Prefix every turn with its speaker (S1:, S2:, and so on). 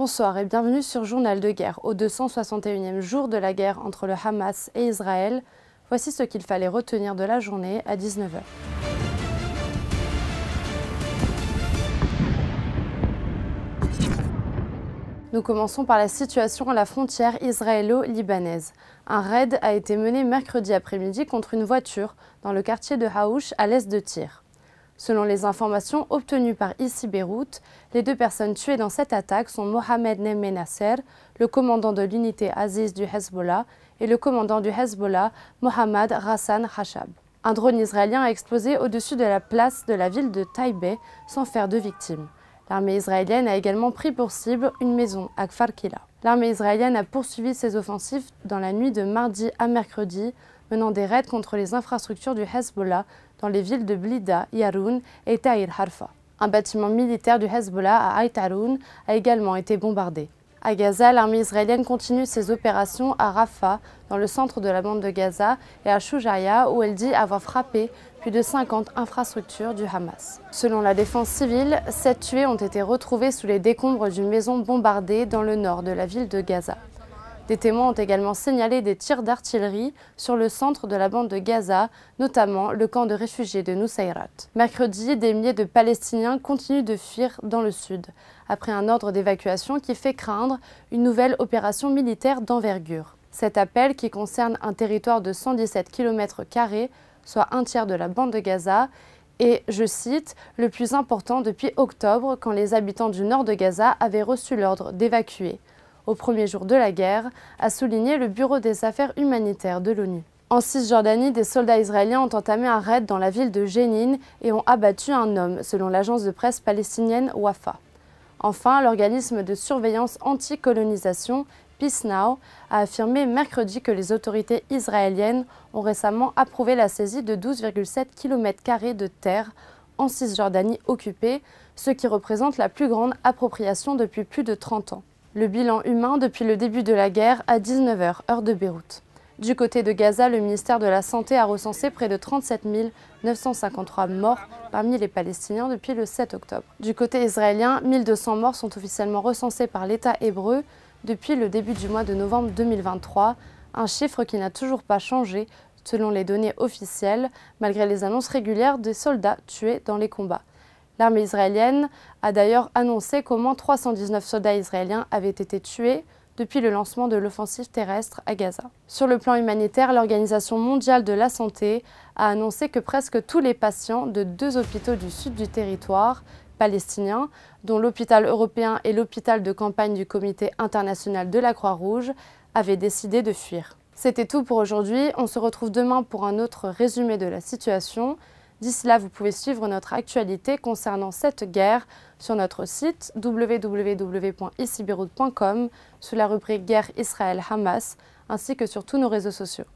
S1: Bonsoir et bienvenue sur Journal de guerre. Au 261e jour de la guerre entre le Hamas et Israël, voici ce qu'il fallait retenir de la journée à 19 h. Nous commençons par la situation à la frontière israélo-libanaise. Un raid a été mené mercredi après-midi contre une voiture dans le quartier de Haouch à l'est de Tyr. Selon les informations obtenues par ICI Beyrouth, les deux personnes tuées dans cette attaque sont Mohamed Nemme Nasser, le commandant de l'unité Aziz du Hezbollah, et le commandant du Hezbollah, Mohammad Hassan Hachab. Un drone israélien a explosé au-dessus de la place de la ville de Taïbeh sans faire de victimes. L'armée israélienne a également pris pour cible une maison à Kfar Kila. L'armée israélienne a poursuivi ses offensives dans la nuit de mardi à mercredi, menant des raids contre les infrastructures du Hezbollah dans les villes de Blida, Yaroun et Tahir Harfa. Un bâtiment militaire du Hezbollah à Ait Haroun a également été bombardé. À Gaza, l'armée israélienne continue ses opérations à Rafah, dans le centre de la bande de Gaza, et à Shujaya, où elle dit avoir frappé plus de 50 infrastructures du Hamas. Selon la défense civile, 7 tués ont été retrouvés sous les décombres d'une maison bombardée dans le nord de la ville de Gaza. Des témoins ont également signalé des tirs d'artillerie sur le centre de la bande de Gaza, notamment le camp de réfugiés de Nusayrat. Mercredi, des milliers de Palestiniens continuent de fuir dans le sud, après un ordre d'évacuation qui fait craindre une nouvelle opération militaire d'envergure. Cet appel, qui concerne un territoire de 117 km², soit un tiers de la bande de Gaza, est, je cite, « le plus important depuis octobre, quand les habitants du nord de Gaza avaient reçu l'ordre d'évacuer » au premier jour de la guerre, a souligné le Bureau des affaires humanitaires de l'ONU. En Cisjordanie, des soldats israéliens ont entamé un raid dans la ville de Jénine et ont abattu un homme, selon l'agence de presse palestinienne Wafa. Enfin, l'organisme de surveillance anti-colonisation Peace Now a affirmé mercredi que les autorités israéliennes ont récemment approuvé la saisie de 12,7 km² de terre en Cisjordanie occupée, ce qui représente la plus grande appropriation depuis plus de 30 ans. Le bilan humain depuis le début de la guerre à 19 h, heure de Beyrouth. Du côté de Gaza, le ministère de la Santé a recensé près de 37 953 morts parmi les Palestiniens depuis le 7 octobre. Du côté israélien, 1200 morts sont officiellement recensés par l'État hébreu depuis le début du mois de novembre 2023, un chiffre qui n'a toujours pas changé selon les données officielles, malgré les annonces régulières des soldats tués dans les combats. L'armée israélienne a d'ailleurs annoncé qu'au moins 319 soldats israéliens avaient été tués depuis le lancement de l'offensive terrestre à Gaza. Sur le plan humanitaire, l'Organisation mondiale de la santé a annoncé que presque tous les patients de 2 hôpitaux du sud du territoire palestinien, dont l'hôpital européen et l'hôpital de campagne du Comité international de la Croix-Rouge, avaient décidé de fuir. C'était tout pour aujourd'hui. On se retrouve demain pour un autre résumé de la situation. D'ici là, vous pouvez suivre notre actualité concernant cette guerre sur notre site www.icibeyrouth.com sous la rubrique Guerre Israël-Hamas ainsi que sur tous nos réseaux sociaux.